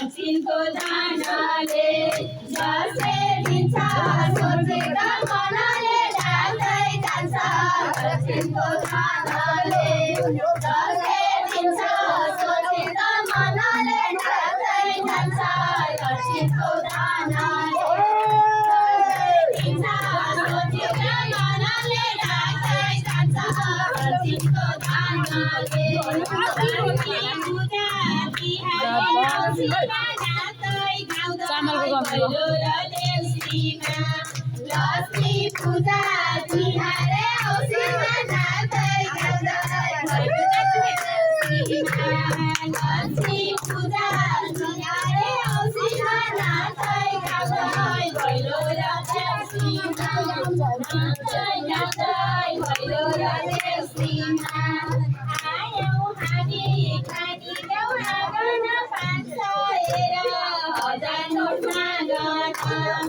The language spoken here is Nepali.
दक्षिणको दानाले जसले दिन्छ सोचेका मनले ढाल्दै जान्छ दक्षिणको दानाले जसले दिन्छ सोचेका मनले ढाल्दै जान्छ दक्षिणको दानाले दिन्छ सोचेका मनले ढाल्दै जान्छ दक्षिणको दानाले लक्ष्मी पूजा तिहारे औँसीमा नाच्दै गाउँदै लक्ष्मी पूजा तिहारे औँसीमा नाच्दै गाउँदै भैलो र देउसीमा नाच्दै गाउँदै भैलो र देउसीमा आयौँ हामी खानी देउडा गर्न पान्छ हेर हजार नोटमा गर्न